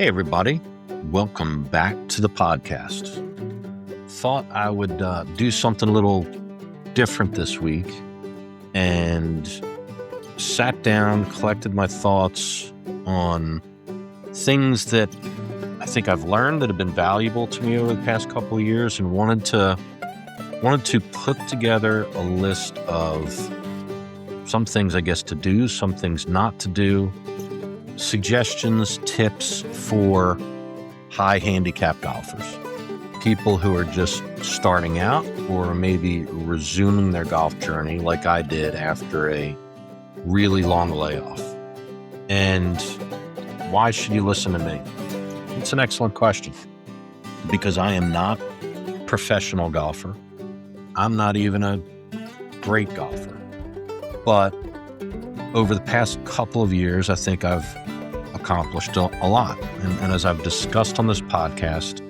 Hey, everybody. Welcome back to the podcast. Thought I would do something a little different this week and sat down, collected my thoughts on things that I think I've learned that have been valuable to me over the past couple of years, and wanted to put together a list of some things, I guess, to do, some things not to do, suggestions, tips for high handicap golfers, people who are just starting out or maybe resuming their golf journey like I did after a really long layoff. And why should you listen to me? It's an excellent question, because I am not a professional golfer. I'm not even a great golfer. But over the past couple of years, I think I've accomplished a lot. And as I've discussed on this podcast,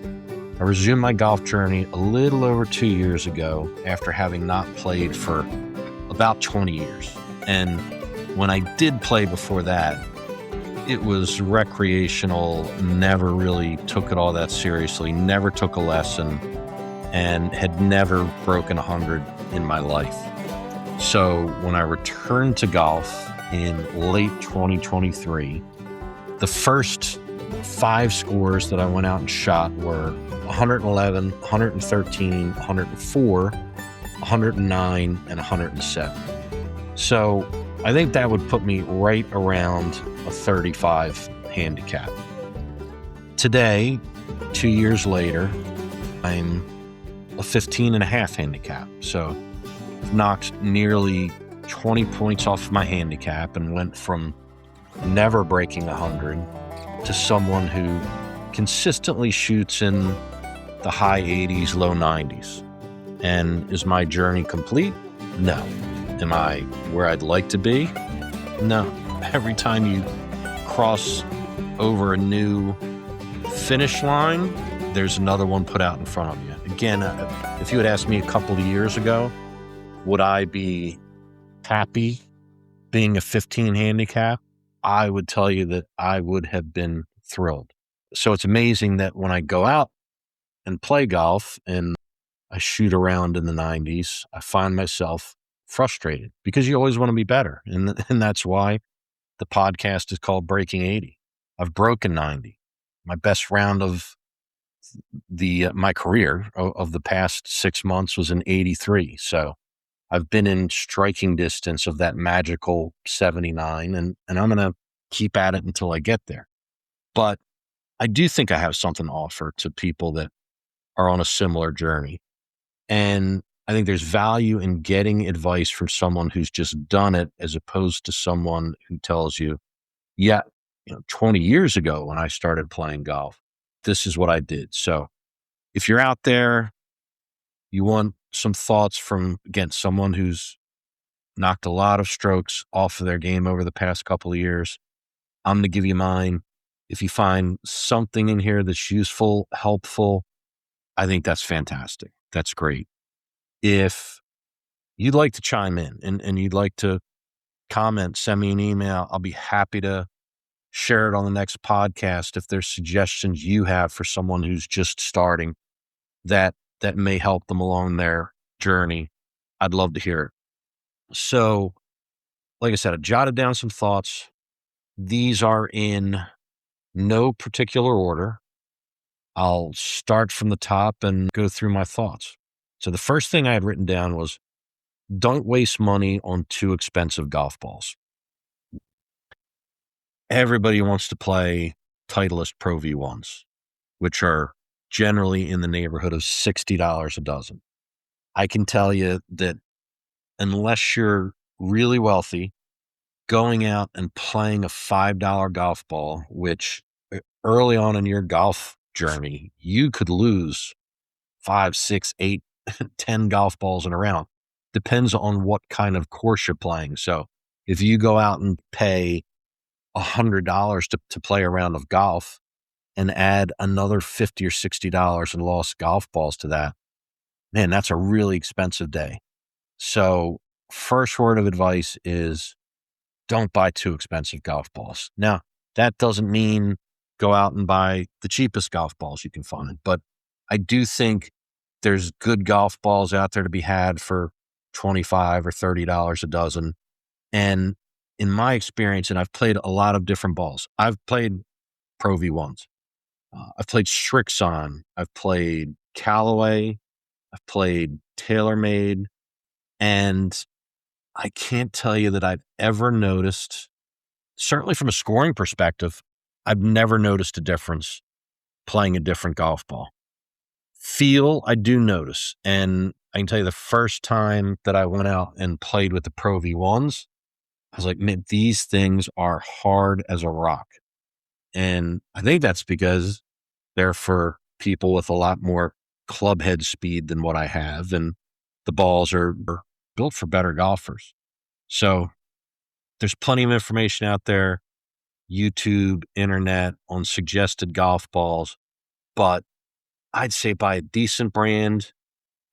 I resumed my golf journey a little over 2 years ago after having not played for about 20 years. And when I did play before that, it was recreational, never really took it all that seriously, never took a lesson, and had never broken 100 in my life. So when I returned to golf in late 2023, the first 5 scores that I went out and shot were 111, 113, 104, 109, and 107. So I think that would put me right around a 35 handicap. Today, 2 years later, I'm a 15 and a half handicap. So I've knocked nearly 20 points off my handicap and went from never breaking 100 to someone who consistently shoots in the high 80s, low 90s. And is my journey complete? No. Am I where I'd like to be? No. Every time you cross over a new finish line, there's another one put out in front of you. Again, if you had asked me a couple of years ago, would I be happy being a 15 handicap? I would tell you that I would have been thrilled. So it's amazing that when I go out and play golf and I shoot around in the 90s, I find myself frustrated because you always want to be better. And that's why the podcast is called Breaking 80. I've broken 90. My best round of my career of the past 6 months was an 83. So I've been in striking distance of that magical 79, and I'm going to keep at it until I get there. But I do think I have something to offer to people that are on a similar journey. And I think there's value in getting advice from someone who's just done it, as opposed to someone who tells you, 20 years ago when I started playing golf, this is what I did. So if you're out there, you want some thoughts from, again, someone who's knocked a lot of strokes off of their game over the past couple of years, I'm going to give you mine. If you find something in here that's useful, helpful, I think that's fantastic. That's great. If you'd like to chime in and you'd like to comment, send me an email. I'll be happy to share it on the next podcast. If there's suggestions you have for someone who's just starting that may help them along their journey, I'd love to hear it. So, like I said, I jotted down some thoughts. These are in no particular order. I'll start from the top and go through my thoughts. So the first thing I had written down was, don't waste money on too expensive golf balls. Everybody wants to play Titleist Pro V1s, which are generally in the neighborhood of $60 a dozen. I can tell you that unless you're really wealthy, going out and playing a $5 golf ball, which early on in your golf journey, you could lose 5, 6, 8, 10 golf balls in a round. Depends on what kind of course you're playing. So if you go out and pay $100 to play a round of golf and add another $50 or $60 in lost golf balls to that, man, that's a really expensive day. So first word of advice is don't buy too expensive golf balls. Now, that doesn't mean go out and buy the cheapest golf balls you can find. But I do think there's good golf balls out there to be had for $25 or $30 a dozen. And in my experience, and I've played a lot of different balls. I've played Pro V1s. I've played Srixon. I've played Callaway. I've played TaylorMade. And I can't tell you that I've ever noticed, certainly from a scoring perspective, I've never noticed a difference playing a different golf ball. Feel, I do notice. And I can tell you the first time that I went out and played with the Pro V1s, I was like, man, these things are hard as a rock. And I think that's because they're for people with a lot more club head speed than what I have. And the balls are built for better golfers. So there's plenty of information out there, YouTube, internet, on suggested golf balls. But I'd say buy a decent brand.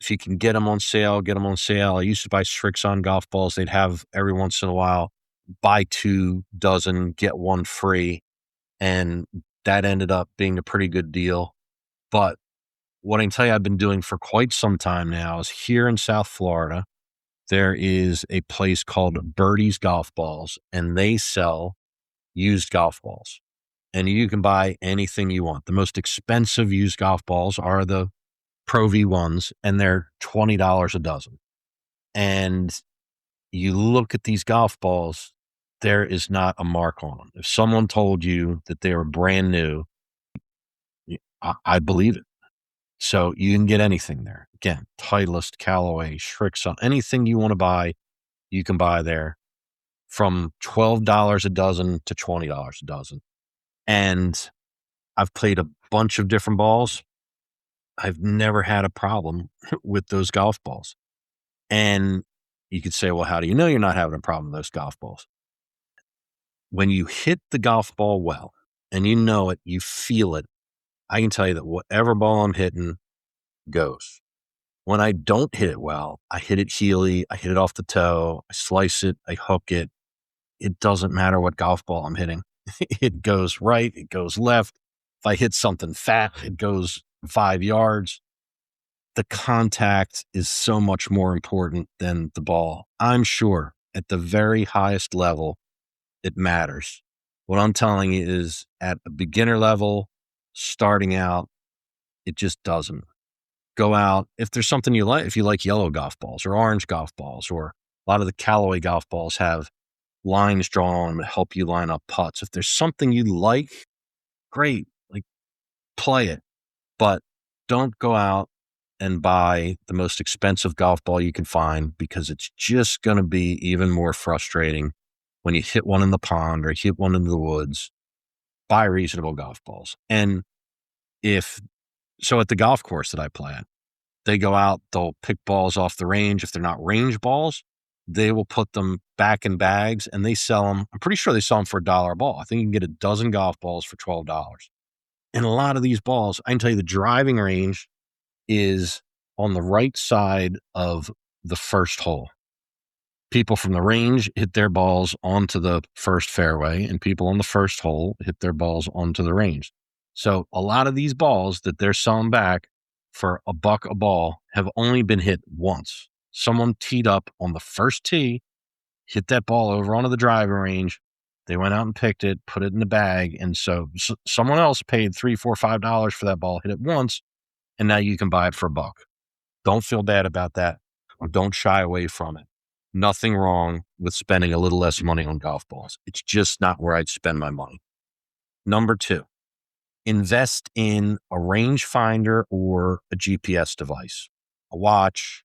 If you can get them on sale, get them on sale. I used to buy Srixon golf balls. They'd have every once in a while, buy 2 dozen, get 1 free. And that ended up being a pretty good deal. But what I can tell you I've been doing for quite some time now is here in South Florida, there is a place called Birdie's Golf Balls, and they sell used golf balls. And you can buy anything you want. The most expensive used golf balls are the Pro V1s, and they're $20 a dozen. And you look at these golf balls, there is not a mark on them. If someone told you that they were brand new, I believe it. So you can get anything there. Again, Titleist, Callaway, Srixon, anything you want to buy, you can buy there, from $12 a dozen to $20 a dozen. And I've played a bunch of different balls. I've never had a problem with those golf balls. And you could say, well, how do you know you're not having a problem with those golf balls? When you hit the golf ball well, and you know it, you feel it, I can tell you that whatever ball I'm hitting goes. When I don't hit it well, I hit it heely, I hit it off the toe, I slice it, I hook it. It doesn't matter what golf ball I'm hitting. It goes right, it goes left. If I hit something fat, it goes 5 yards. The contact is so much more important than the ball. I'm sure at the very highest level, it matters. What I'm telling you is at a beginner level, starting out, it just doesn't. Go out. If there's something you like, if you like yellow golf balls or orange golf balls, or a lot of the Callaway golf balls have lines drawn on them to help you line up putts. If there's something you like, great, like play it. But don't go out and buy the most expensive golf ball you can find, because it's just going to be even more frustrating when you hit one in the pond or hit one in the woods. Buy reasonable golf balls. And so at the golf course that I play at, they go out, they'll pick balls off the range. If they're not range balls, they will put them back in bags and they sell them. I'm pretty sure they sell them for $1 a ball. I think you can get a dozen golf balls for $12. And a lot of these balls, I can tell you the driving range is on the right side of the first hole. People from the range hit their balls onto the first fairway, and people on the first hole hit their balls onto the range. So a lot of these balls that they're selling back for $1 a ball have only been hit once. Someone teed up on the first tee, hit that ball over onto the driving range. They went out and picked it, put it in the bag. And so someone else paid $3, $4, $5 for that ball, hit it once, and now you can buy it for $1. Don't feel bad about that, or don't shy away from it. Nothing wrong with spending a little less money on golf balls. It's just not where I'd spend my money. Number 2, invest in a rangefinder or a GPS device, a watch.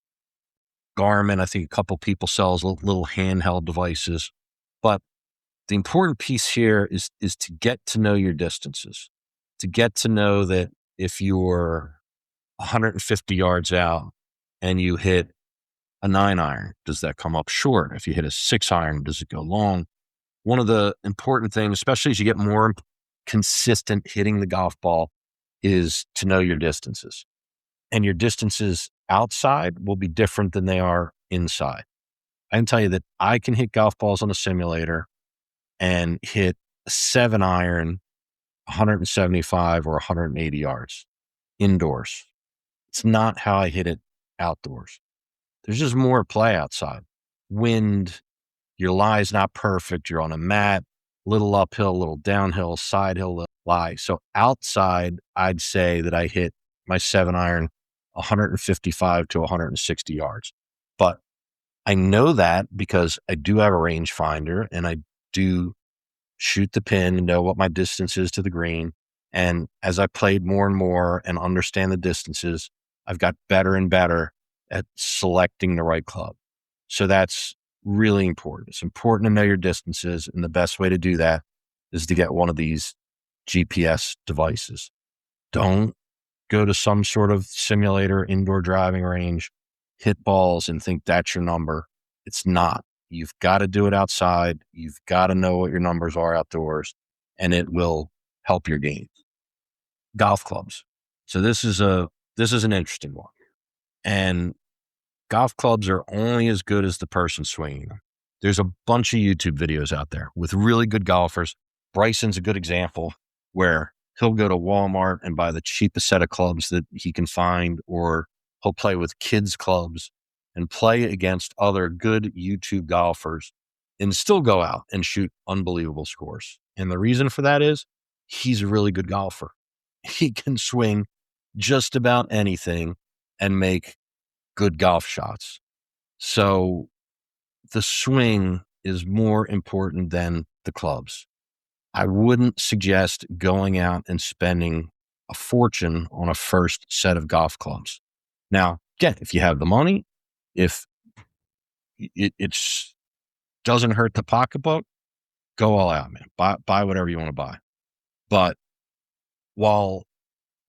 Garmin, I think a couple people sells little handheld devices. But the important piece here is to get to know your distances, to get to know that if you're 150 yards out and you hit a 9-iron, does that come up short? If you hit a 6-iron, does it go long? One of the important things, especially as you get more consistent hitting the golf ball, is to know your distances. And your distances outside will be different than they are inside. I can tell you that I can hit golf balls on a simulator and hit a 7-iron 175 or 180 yards indoors. It's not how I hit it outdoors. There's just more play outside. Wind, your lie is not perfect. You're on a mat, little uphill, little downhill, side hill, little lie. So outside, I'd say that I hit my 7-iron 155 to 160 yards. But I know that because I do have a rangefinder and I do shoot the pin and know what my distance is to the green. And as I played more and more and understand the distances, I've got better and better at selecting the right club. So that's really important. It's important to know your distances. And the best way to do that is to get one of these GPS devices. Don't go to some sort of simulator, indoor driving range, hit balls and think that's your number. It's not. You've got to do it outside. You've got to know what your numbers are outdoors, and it will help your game. Golf clubs. So this is an interesting one. And golf clubs are only as good as the person swinging them. There's a bunch of YouTube videos out there with really good golfers. Bryson's a good example where he'll go to Walmart and buy the cheapest set of clubs that he can find, or he'll play with kids' clubs and play against other good YouTube golfers and still go out and shoot unbelievable scores. And the reason for that is he's a really good golfer. He can swing just about anything and make good golf shots. So the swing is more important than the clubs. I wouldn't suggest going out and spending a fortune on a first set of golf clubs. Now, again, if you have the money, if it doesn't hurt the pocketbook, go all out, man. Buy whatever you want to buy. But while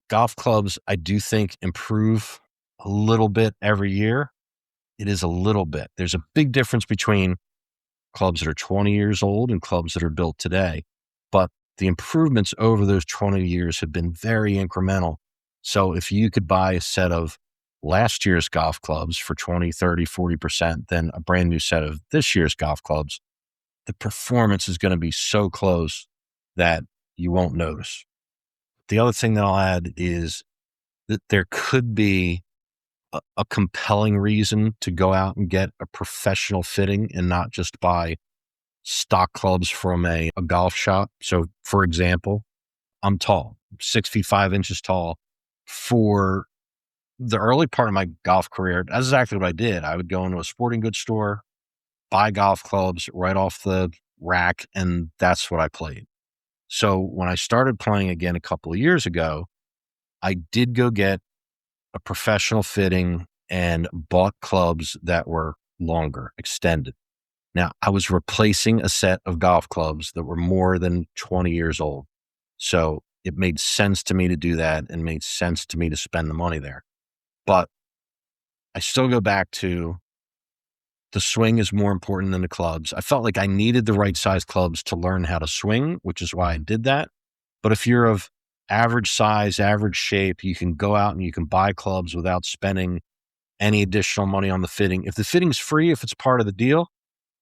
golf clubs, I do think, improve a little bit every year, it is a little bit. There's a big difference between clubs that are 20 years old and clubs that are built today. But the improvements over those 20 years have been very incremental. So if you could buy a set of last year's golf clubs for 20, 30, 40%, then a brand new set of this year's golf clubs, the performance is going to be so close that you won't notice. The other thing that I'll add is that there could be a compelling reason to go out and get a professional fitting and not just buy stock clubs from a golf shop. So for example, I'm tall, 6 feet 5 inches tall. For the early part of my golf career, that's exactly what I did. I would go into a sporting goods store, buy golf clubs right off the rack, and that's what I played. So when I started playing again a couple of years ago, I did go get a professional fitting and bought clubs that were longer, extended. Now, I was replacing a set of golf clubs that were more than 20 years old. So it made sense to me to do that and made sense to me to spend the money there. But I still go back to the swing is more important than the clubs. I felt like I needed the right size clubs to learn how to swing, which is why I did that. But if you're of average size, average shape, you can go out and you can buy clubs without spending any additional money on the fitting. If the fitting's free, if it's part of the deal,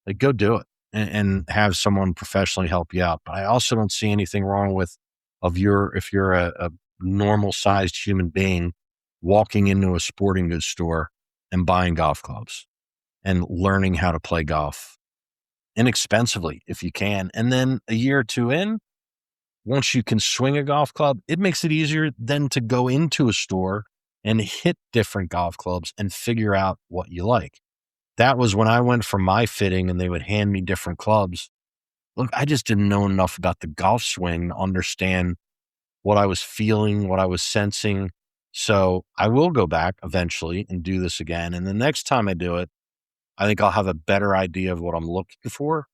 like go do it and have someone professionally help you out. But I also don't see anything wrong with if you're a normal sized human being walking into a sporting goods store and buying golf clubs and learning how to play golf inexpensively if you can. And then a year or two in, once you can swing a golf club, it makes it easier then to go into a store and hit different golf clubs and figure out what you like. That was when I went for my fitting and they would hand me different clubs. Look, I just didn't know enough about the golf swing to understand what I was feeling, what I was sensing. So I will go back eventually and do this again. And the next time I do it, I think I'll have a better idea of what I'm looking for.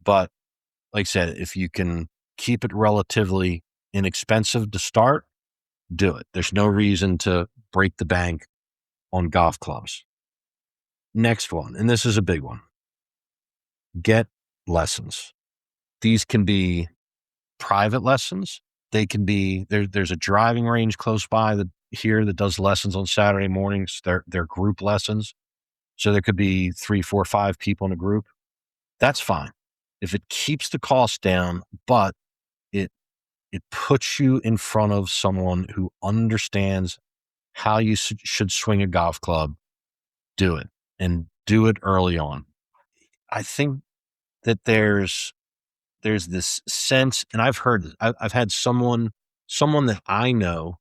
But like I said, if you can keep it relatively inexpensive to start, do it. There's no reason to break the bank on golf clubs. Next one, and this is a big one. Get lessons. These can be private lessons. They can be, there's a driving range close by that does lessons on Saturday mornings. They're group lessons. So there could be 3, 4, 5 people in a group. That's fine. If it keeps the cost down, but it it puts you in front of someone who understands how you should swing a golf club. Do it, and do it early on. I think that there's this sense, and I've heard this. I've had someone that I know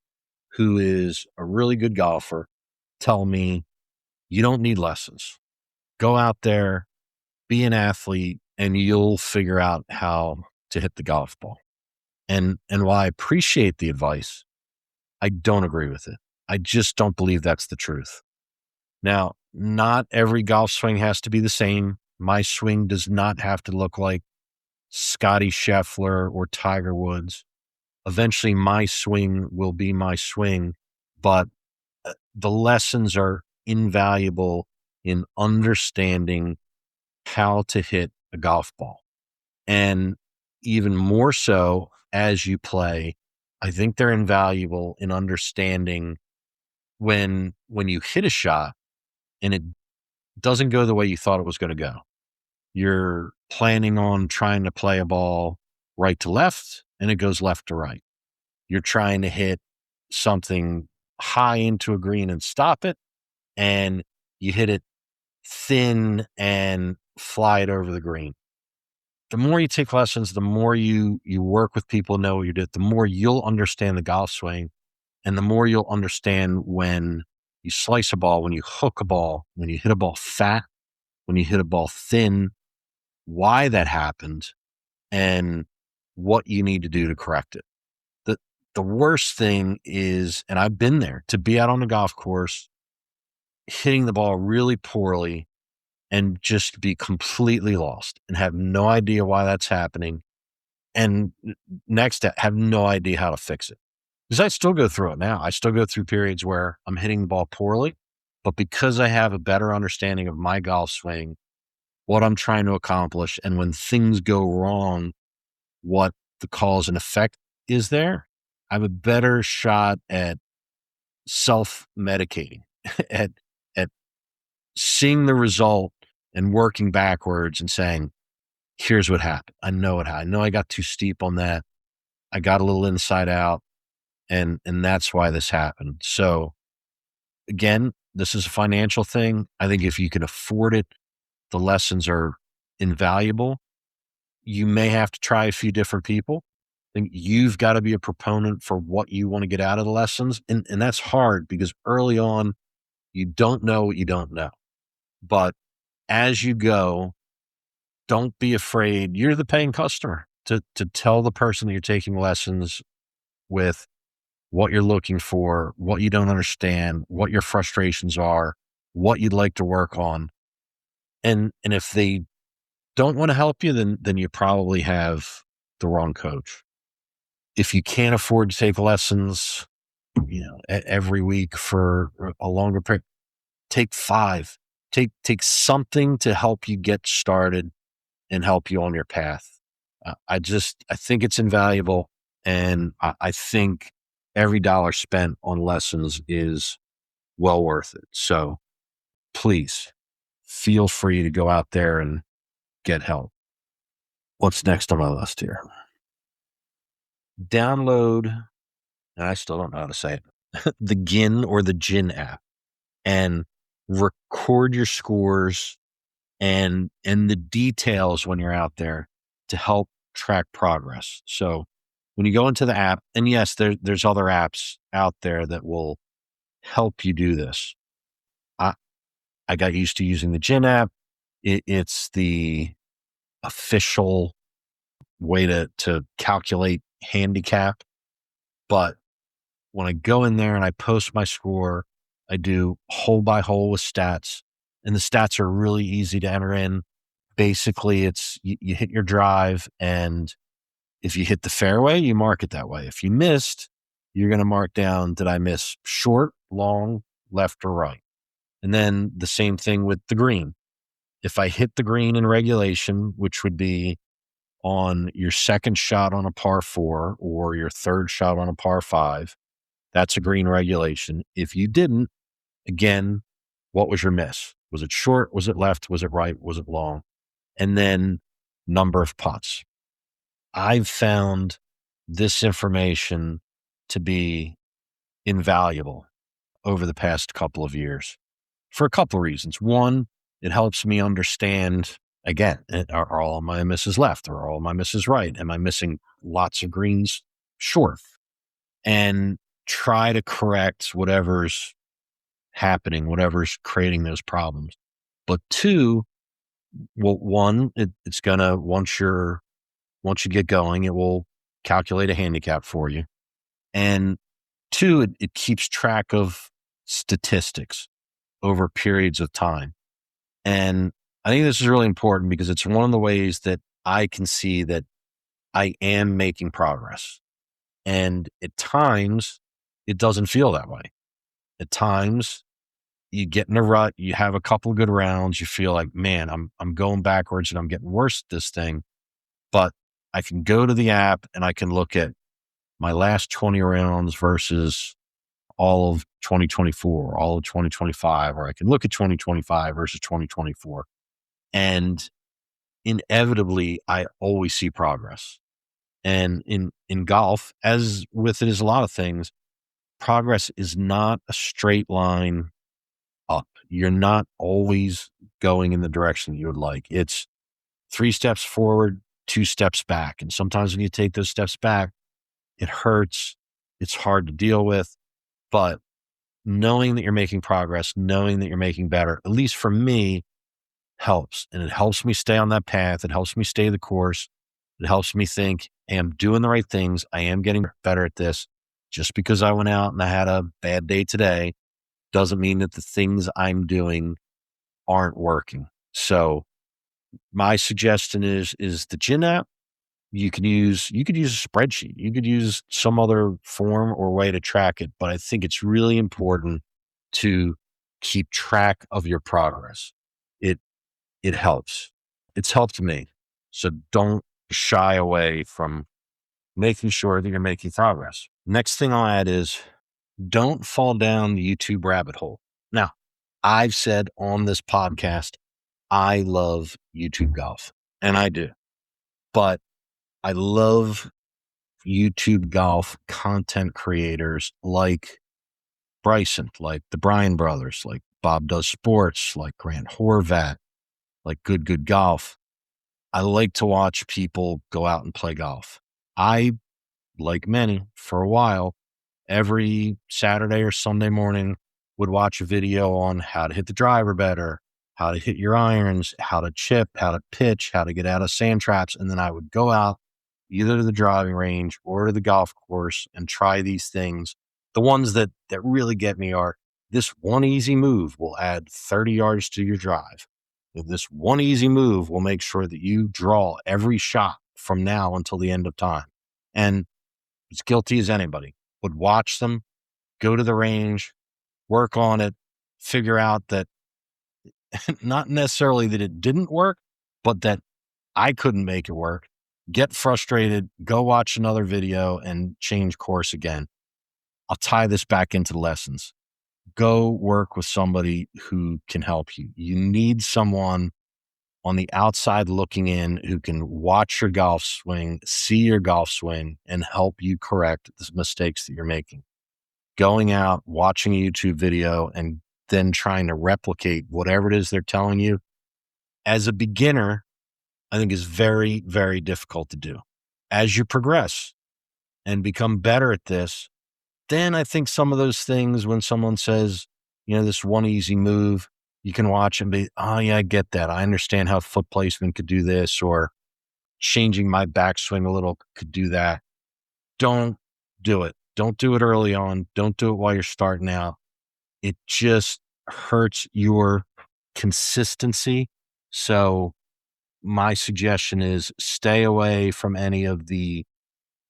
who is a really good golfer tell me, you don't need lessons. Go out there, be an athlete, and you'll figure out how to hit the golf ball. And while I appreciate the advice, I don't agree with it. I just don't believe that's the truth. Now, not every golf swing has to be the same. My swing does not have to look like Scotty Scheffler or Tiger Woods. Eventually, my swing will be my swing, but the lessons are invaluable in understanding how to hit a golf ball. And even more so as you play, I think they're invaluable in understanding when you hit a shot and it doesn't go the way you thought it was going to go. You're planning on trying to play a ball right to left and it goes left to right. You're trying to hit something high into a green and stop it, and you hit it thin and fly it over the green. The more you take lessons, the more you work with people, know what you do, the more you'll understand the golf swing, and the more you'll understand when you slice a ball, when you hook a ball, when you hit a ball fat, when you hit a ball thin, why that happened, and what you need to do to correct it. The worst thing is, and I've been there, to be out on the golf course, hitting the ball really poorly and just be completely lost and have no idea why that's happening. And next, have no idea how to fix it. Because I still go through it now. I still go through periods where I'm hitting the ball poorly, but because I have a better understanding of my golf swing, what I'm trying to accomplish, and when things go wrong, what the cause and effect is there, I have a better shot at self-medicating, at seeing the result and working backwards and saying, here's what happened. I know it. I know I got too steep on that. I got a little inside out, and that's why this happened. So again, this is a financial thing. I think if you can afford it, the lessons are invaluable. You may have to try a few different people. I think you've got to be a proponent for what you want to get out of the lessons. And that's hard because early on, you don't know what you don't know. But as you go, don't be afraid. You're the paying customer to tell the person that you're taking lessons with what you're looking for, what you don't understand, what your frustrations are, what you'd like to work on. And if they don't want to help you, then you probably have the wrong coach. If you can't afford to take lessons, every week for a longer period, take 5. Take something to help you get started and help you on your path. I think it's invaluable, and I think every dollar spent on lessons is well worth it. So please feel free to go out there and get help. What's next on my list here? Download, and I still don't know how to say it, the GIN or the GIN app, and record your scores and the details when you're out there to help track progress. So when you go into the app, and yes, there's other apps out there that will help you do this. I got used to using the GIN app. It's the official way to calculate Handicap. But when I go in there and I post my score, I do hole by hole with stats, and the stats are really easy to enter in. Basically, it's you hit your drive, and if you hit the fairway, you mark it that way. If you missed, you're going to mark down, did I miss short, long, left, or right? And then the same thing with the green. If I hit the green in regulation, which would be on your second shot on a par 4 or your third shot on a par 5, that's a green regulation. If you didn't, again, what was your miss? Was it short? Was it left? Was it right? Was it long? And then number of putts. I've found this information to be invaluable over the past couple of years for a couple of reasons. One, it helps me understand, again, are all my misses left or are all my misses right? Am I missing lots of greens? Sure. And try to correct whatever's happening, whatever's creating those problems. But two, well, one, it's gonna, once you get going, it will calculate a handicap for you. And two, it keeps track of statistics over periods of time. And I think this is really important because it's one of the ways that I can see that I am making progress. And at times, it doesn't feel that way. At times, you get in a rut, you have a couple of good rounds, you feel like, man, I'm going backwards and I'm getting worse at this thing. But I can go to the app and I can look at my last 20 rounds versus all of 2024, all of 2025, or I can look at 2025 versus 2024. And inevitably, I always see progress. And in golf, as with it is a lot of things, progress is not a straight line up. You're not always going in the direction that you would like. It's 3 steps forward, 2 steps back. And sometimes when you take those steps back, it hurts. It's hard to deal with. But knowing that you're making progress, knowing that you're making better, at least for me, helps. And it helps me stay on that path. It helps me stay the course. It helps me think, hey, I'm doing the right things. I am getting better at this. Just because I went out and I had a bad day today doesn't mean that the things I'm doing aren't working. So my suggestion is the Gin app. You could use a spreadsheet. You could use some other form or way to track it. But I think it's really important to keep track of your progress. It helps. It's helped me. So don't shy away from making sure that you're making progress. Next thing I'll add is don't fall down the YouTube rabbit hole. Now, I've said on this podcast, I love YouTube golf, and I do. But I love YouTube golf content creators like Bryson, like the Bryan brothers, like Bob Does Sports, like Grant Horvat, like Good Golf. I like to watch people go out and play golf. I, like many, for a while, every Saturday or Sunday morning would watch a video on how to hit the driver better, how to hit your irons, how to chip, how to pitch, how to get out of sand traps. And then I would go out either to the driving range or to the golf course and try these things. The ones that really get me are this one easy move will add 30 yards to your drive. This one easy move will make sure that you draw every shot from now until the end of time. And as guilty as anybody would watch them, go to the range, work on it, figure out that not necessarily that it didn't work, but that I couldn't make it work, get frustrated, go watch another video and change course again. I'll tie this back into the lessons. Go work with somebody who can help you. You need someone on the outside looking in who can watch your golf swing, see your golf swing, and help you correct the mistakes that you're making. Going out, watching a YouTube video, and then trying to replicate whatever it is they're telling you, as a beginner, I think is very, very difficult to do. As you progress and become better at this, then I think some of those things, when someone says, this one easy move, you can watch and be, oh yeah, I get that. I understand how foot placement could do this, or changing my backswing a little could do that. Don't do it. Don't do it early on. Don't do it while you're starting out. It just hurts your consistency. So my suggestion is stay away from any of the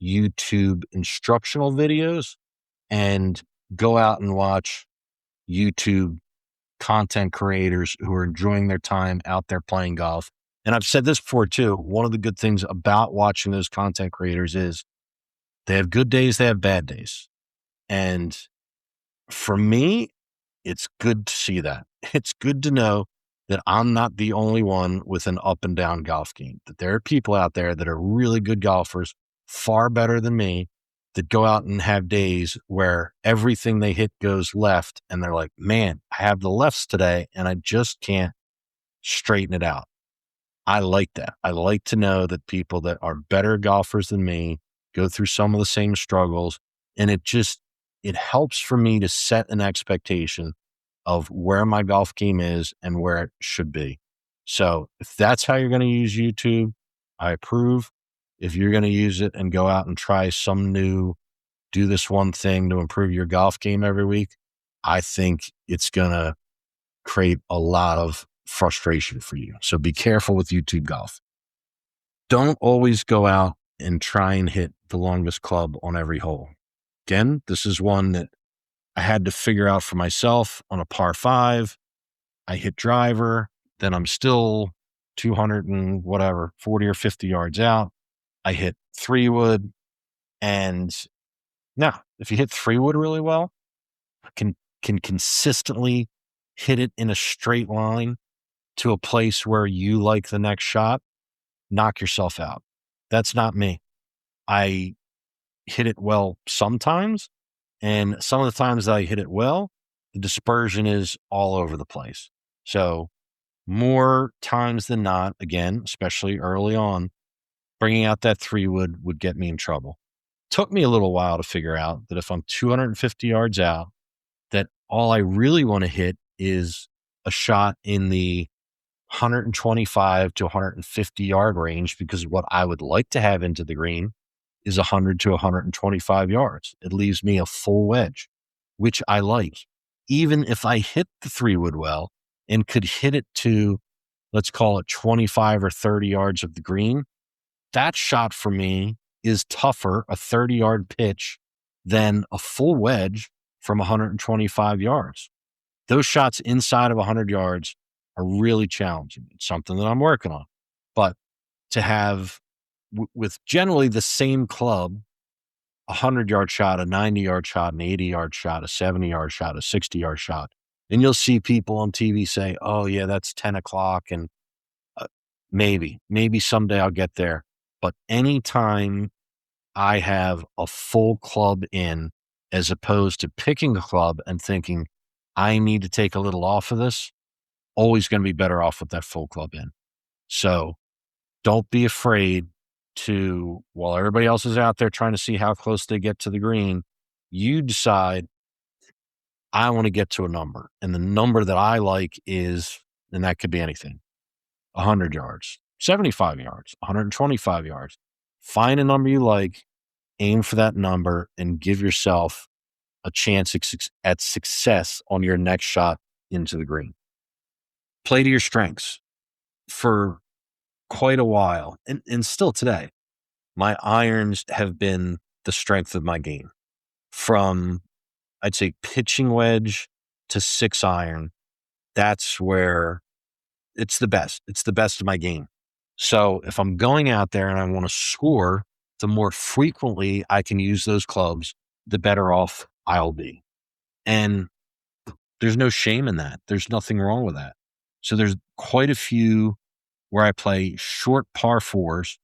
YouTube instructional videos and go out and watch YouTube content creators who are enjoying their time out there playing golf. And I've said this before too. One of the good things about watching those content creators is they have good days, they have bad days. And for me, it's good to see that. It's good to know that I'm not the only one with an up and down golf game, that there are people out there that are really good golfers far better than me that go out and have days where everything they hit goes left. And they're like, man, I have the lefts today and I just can't straighten it out. I like that. I like to know that people that are better golfers than me go through some of the same struggles. And it helps for me to set an expectation of where my golf game is and where it should be. So if that's how you're going to use YouTube, I approve. If you're going to use it and go out and try do this one thing to improve your golf game every week, I think it's going to create a lot of frustration for you. So be careful with YouTube golf. Don't always go out and try and hit the longest club on every hole. Again, this is one that I had to figure out for myself on a par 5. I hit driver, then I'm still 200 and whatever, 40 or 50 yards out. I hit 3-wood. And now, if you hit 3-wood really well, can consistently hit it in a straight line to a place where you like the next shot, knock yourself out. That's not me. I hit it well sometimes, and some of the times that I hit it well, the dispersion is all over the place. So more times than not, again, especially early on, bringing out that 3-wood would get me in trouble. Took me a little while to figure out that if I'm 250 yards out, that all I really want to hit is a shot in the 125 to 150 yard range, because what I would like to have into the green is 100 to 125 yards. It leaves me a full wedge, which I like. Even if I hit the 3-wood well and could hit it to, let's call it 25 or 30 yards of the green, that shot for me is tougher, a 30-yard pitch, than a full wedge from 125 yards. Those shots inside of 100 yards are really challenging. It's something that I'm working on. But to have, with generally the same club, a 100-yard shot, a 90-yard shot, an 80-yard shot, a 70-yard shot, a 60-yard shot, and you'll see people on TV say, oh, yeah, that's 10 o'clock, and maybe someday I'll get there. But anytime I have a full club in, as opposed to picking a club and thinking, I need to take a little off of this, always going to be better off with that full club in. So don't be afraid to, while everybody else is out there trying to see how close they get to the green, you decide, I want to get to a number. And the number that I like is, and that could be anything, 100 yards, 75 yards, 125 yards. Find a number you like, aim for that number, and give yourself a chance at success on your next shot into the green. Play to your strengths. For quite a while, and still today, my irons have been the strength of my game. From, I'd say, pitching wedge to 6-iron, that's where it's the best. It's the best of my game. So if I'm going out there and I want to score, the more frequently I can use those clubs, the better off I'll be. And there's no shame in that. There's nothing wrong with that. So there's quite a few where I play short par 4s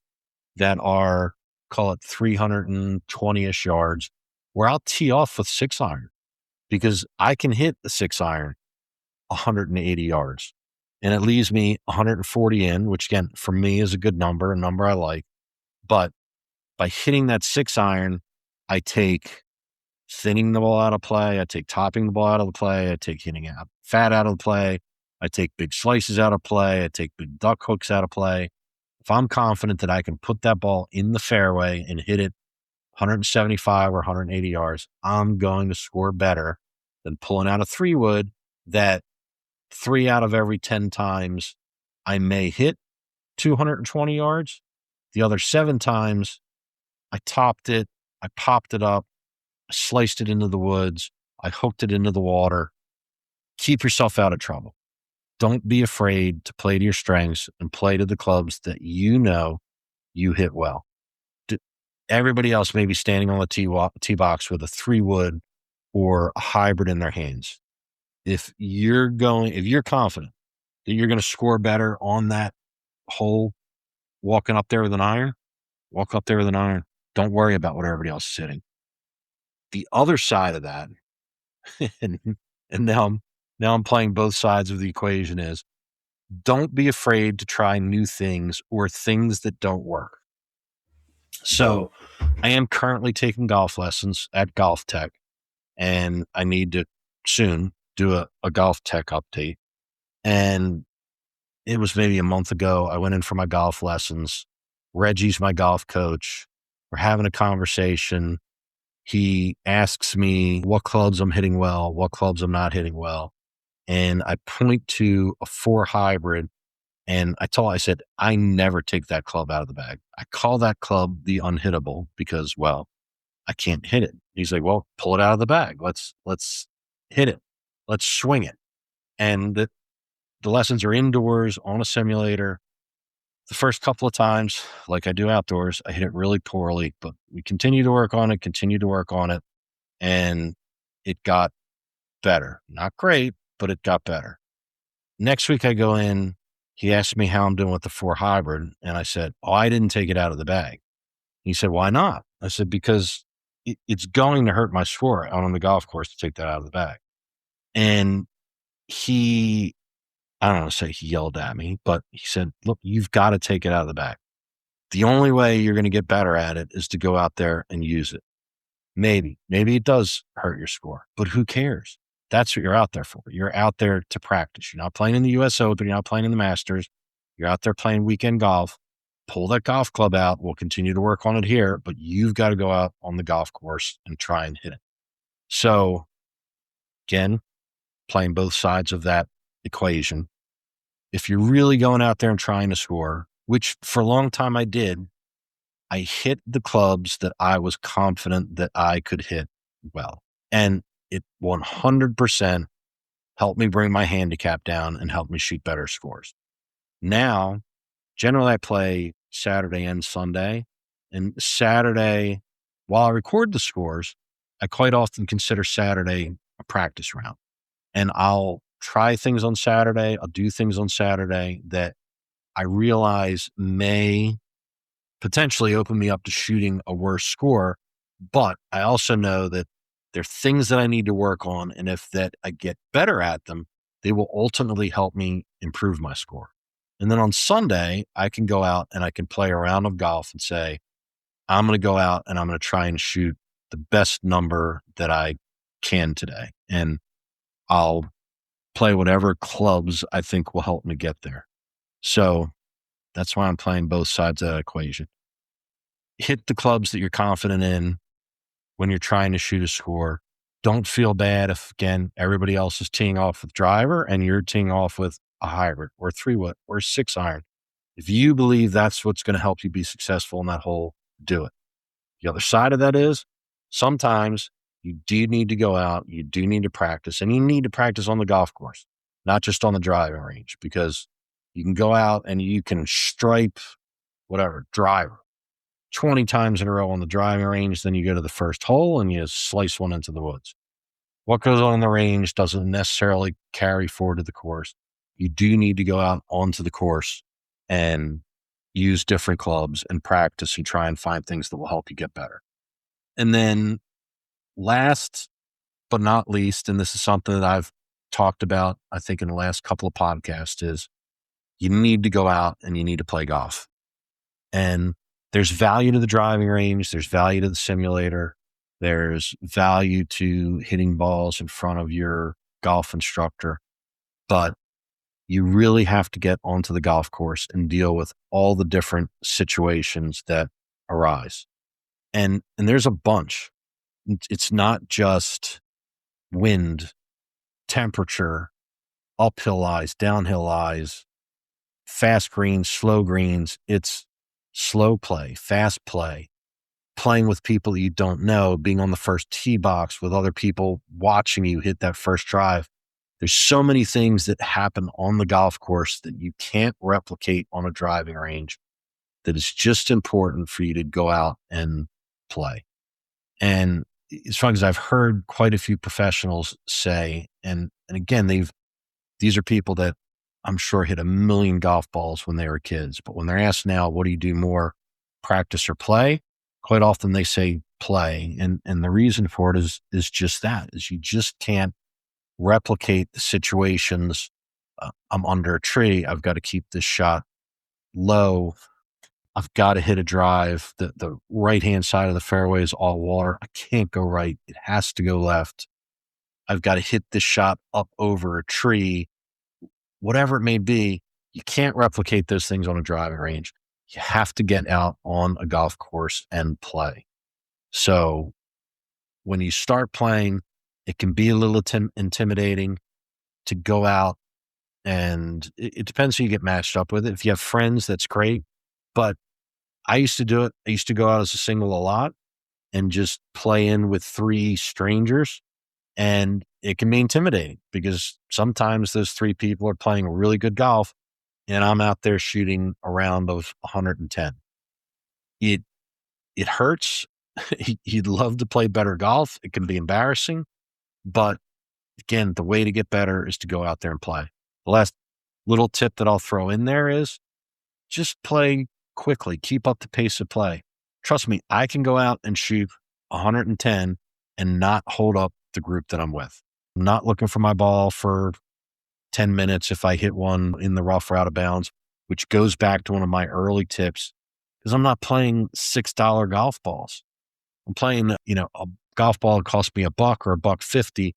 that are, call it 320-ish yards, where I'll tee off with 6-iron, because I can hit the 6-iron 180 yards. And it leaves me 140 in, which again, for me is a good number, a number I like. But by hitting that 6-iron, I take thinning the ball out of play. I take topping the ball out of the play. I take hitting out fat out of the play. I take big slices out of play. I take big duck hooks out of play. If I'm confident that I can put that ball in the fairway and hit it 175 or 180 yards, I'm going to score better than pulling out a 3-wood that 3 out of every 10 times I may hit 220 yards. The other 7 times I topped it, I popped it up, I sliced it into the woods, I hooked it into the water. Keep yourself out of trouble. Don't be afraid to play to your strengths and play to the clubs that you know you hit well. Everybody else may be standing on the tee box with a 3-wood or a hybrid in their hands. If you're confident that you're going to score better on that hole, walking up there with an iron, walk up there with an iron. Don't worry about what everybody else is hitting. The other side of that, and, and now I'm playing both sides of the equation, is don't be afraid to try new things or things that don't work. So I am currently taking golf lessons at Golf Tech, and I need to soon do a Golf Tech update. And it was maybe a month ago, I went in for my golf lessons. Reggie's my golf coach. We're having a conversation. He asks me what clubs I'm hitting well, what clubs I'm not hitting well. And I point to a 4 hybrid. And I said, I never take that club out of the bag. I call that club the unhittable because, well, I can't hit it. He's like, well, pull it out of the bag. Let's hit it. Let's swing it. And the lessons are indoors on a simulator. The first couple of times, like I do outdoors, I hit it really poorly, but we continue to work on it. And it got better. Not great, but it got better. Next week I go in, he asked me how I'm doing with the 4 hybrid. And I said, oh, I didn't take it out of the bag. He said, why not? I said, because it's going to hurt my score out on the golf course to take that out of the bag. And I don't want to say he yelled at me, but he said, look, you've got to take it out of the bag. The only way you're going to get better at it is to go out there and use it. Maybe it does hurt your score, but who cares? That's what you're out there for. You're out there to practice. You're not playing in the US Open. You're not playing in the Masters. You're out there playing weekend golf. Pull that golf club out. We'll continue to work on it here, but you've got to go out on the golf course and try and hit it. So again, playing both sides of that equation. If you're really going out there and trying to score, which for a long time I did, I hit the clubs that I was confident that I could hit well. And it 100% helped me bring my handicap down and help me shoot better scores. Now, generally I play Saturday and Sunday. And Saturday, while I record the scores, I quite often consider Saturday a practice round. And I'll try things on Saturday. I'll do things on Saturday that I realize may potentially open me up to shooting a worse score. But I also know that there are things that I need to work on. And if that I get better at them, they will ultimately help me improve my score. And then on Sunday, I can go out and I can play a round of golf and say, I'm going to go out and I'm going to try and shoot the best number that I can today. And I'll play whatever clubs I think will help me get there. So that's why I'm playing both sides of that equation. Hit the clubs that you're confident in when you're trying to shoot a score. Don't feel bad if, again, everybody else is teeing off with driver and you're teeing off with a hybrid or 3-wood or 6-iron. If you believe that's what's going to help you be successful in that hole, do it. The other side of that is sometimes you do need to go out, you do need to practice, and you need to practice on the golf course, not just on the driving range, because you can go out and you can stripe whatever driver 20 times in a row on the driving range. Then you go to the first hole and you slice one into the woods. What goes on in the range doesn't necessarily carry forward to the course. You do need to go out onto the course and use different clubs and practice and try and find things that will help you get better. And then last but not least, and this is something that I've talked about, I think in the last couple of podcasts, is you need to go out and you need to play golf. And there's value to the driving range. There's value to the simulator. There's value to hitting balls in front of your golf instructor. But you really have to get onto the golf course and deal with all the different situations that arise. And there's a bunch. It's not just wind, temperature, uphill lies, downhill lies, fast greens, slow greens. It's slow play, fast play, playing with people you don't know, being on the first tee box with other people watching you hit that first drive. There's so many things that happen on the golf course that you can't replicate on a driving range, that it's just important for you to go out and play. And as far as I've heard quite a few professionals say, and again, these are people that I'm sure hit a million golf balls when they were kids, but when they're asked now, what do you do more, practice or play? quite often they say play. And the reason for it is just that, is you just can't replicate the situations. I'm under a tree. I've got to keep this shot low. I've got to hit a drive. The right-hand side of the fairway is all water. I can't go right. It has to go left. I've got to hit this shot up over a tree. Whatever it may be, you can't replicate those things on a driving range. You have to get out on a golf course and play. So when you start playing, it can be a little intimidating to go out, and it depends who you get matched up with. If you have friends, that's great. But I used to do it. I used to go out as a single a lot and just play in with 3 strangers. And it can be intimidating because sometimes those 3 people are playing really good golf and I'm out there shooting a round of 110. It hurts. You'd love to play better golf. It can be embarrassing, but again, the way to get better is to go out there and play. The last little tip that I'll throw in there is just play quickly. Keep up the pace of play. Trust me, I can go out and shoot 110 and not hold up the group that I'm with. I'm not looking for my ball for 10 minutes if I hit one in the rough or out of bounds, which goes back to one of my early tips, because I'm not playing $6 golf balls. I'm playing, a golf ball that costs me $1 or $1.50.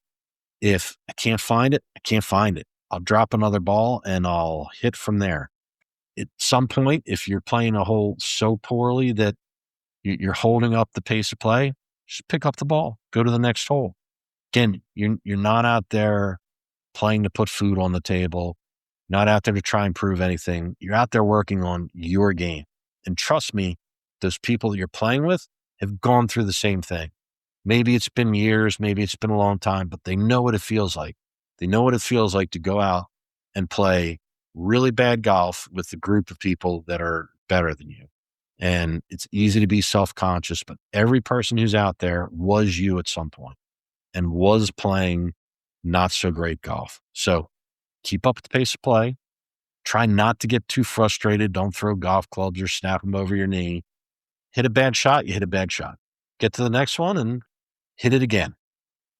If I can't find it, I can't find it. I'll drop another ball and I'll hit from there. At some point, if you're playing a hole so poorly that you're holding up the pace of play, just pick up the ball, go to the next hole. Again, you're not out there playing to put food on the table, not out there to try and prove anything. You're out there working on your game. And trust me, those people that you're playing with have gone through the same thing. Maybe it's been years, maybe it's been a long time, but they know what it feels like. They know what it feels like to go out and play really bad golf with a group of people that are better than you. And it's easy to be self-conscious, but every person who's out there was you at some point and was playing not so great golf. So keep up the pace of play. Try not to get too frustrated. Don't throw golf clubs or snap them over your knee. Hit a bad shot, you hit a bad shot. Get to the next one and hit it again.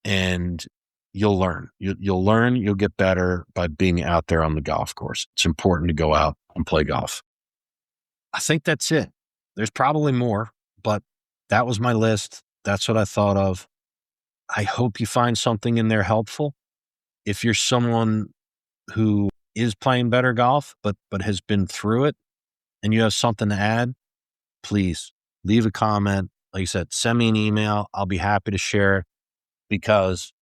And you'll learn. You'll learn, you'll get better by being out there on the golf course. It's important to go out and play golf. I think that's it. There's probably more, but that was my list. That's what I thought of. I hope you find something in there helpful. If you're someone who is playing better golf, but has been through it and you have something to add, please leave a comment. Like I said, send me an email. I'll be happy to share it because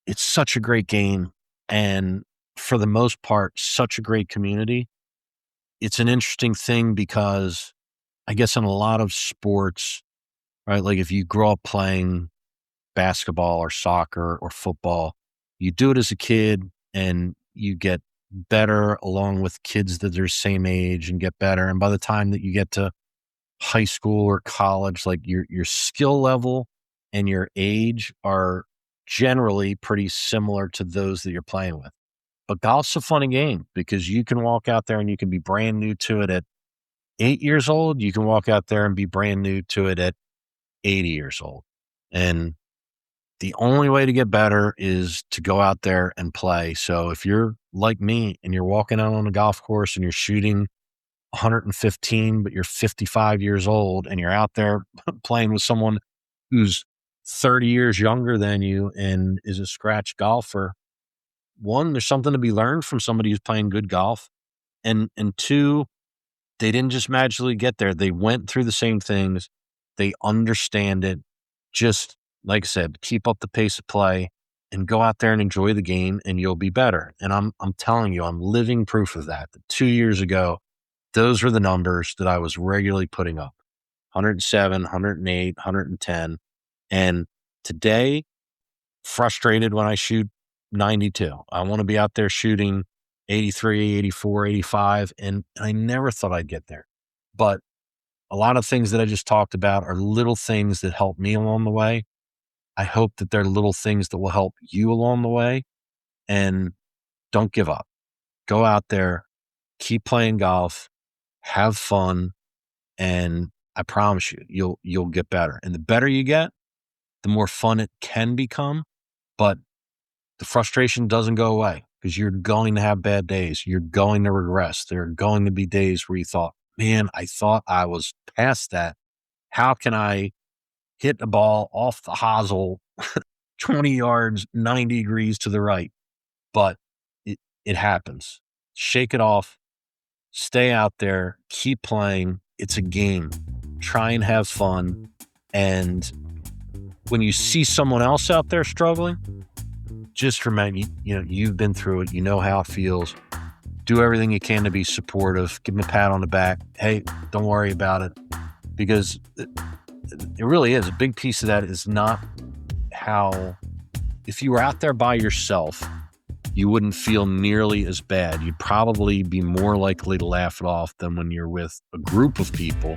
it's such a great game. And for the most part, such a great community. It's an interesting thing because I guess in a lot of sports, right? Like if you grow up playing basketball or soccer or football, you do it as a kid and you get better along with kids that are same age and get better. And by the time that you get to high school or college, like your skill level and your age are generally pretty similar to those that you're playing with. But golf's a funny game because you can walk out there and you can be brand new to it at 8 years old. You can walk out there and be brand new to it at 80 years old. And the only way to get better is to go out there and play. So if you're like me and you're walking out on a golf course and you're shooting 115, but you're 55 years old and you're out there playing with someone who's 30 years younger than you and is a scratch golfer, one, there's something to be learned from somebody who's playing good golf. And two, they didn't just magically get there. They went through the same things. They understand it. Just like I said, keep up the pace of play and go out there and enjoy the game and you'll be better. And I'm telling you, I'm living proof of that. 2 years ago, those were the numbers that I was regularly putting up. 107, 108, 110. And today, frustrated when I shoot 92. I want to be out there shooting 83, 84, 85. And I never thought I'd get there. But a lot of things that I just talked about are little things that help me along the way. I hope that they're little things that will help you along the way. And don't give up. Go out there, keep playing golf, have fun. And I promise you, you'll get better. And the better you get, the more fun it can become. But the frustration doesn't go away because you're going to have bad days. You're going to regress. There are going to be days where you thought, man, I thought I was past that. How can I hit the ball off the hosel 20 yards, 90 degrees to the right? But it happens. Shake it off. Stay out there. Keep playing. It's a game. Try and have fun. And when you see someone else out there struggling, just remember, you've been through it. You know how it feels. Do everything you can to be supportive. Give them a pat on the back. Hey, don't worry about it. Because it really is. A big piece of that is not how, if you were out there by yourself, you wouldn't feel nearly as bad. You'd probably be more likely to laugh it off than when you're with a group of people.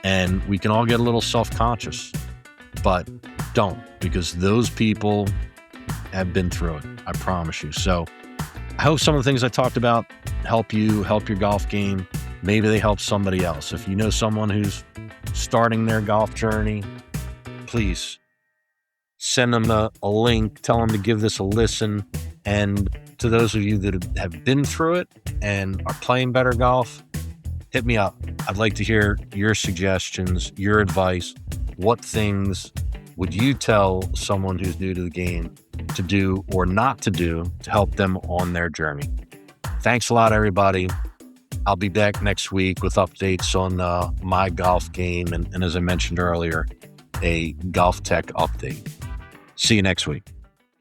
And we can all get a little self-conscious, but don't, because those people have been through it. I promise you. So I hope some of the things I talked about help you, help your golf game. Maybe they help somebody else. If you know someone who's starting their golf journey, please send them a link, tell them to give this a listen. And to those of you that have been through it and are playing better golf, hit me up. I'd like to hear your suggestions, your advice. What things would you tell someone who's new to the game to do or not to do to help them on their journey? Thanks a lot, everybody. I'll be back next week with updates on my golf game and as I mentioned earlier, a golf tech update. See you next week.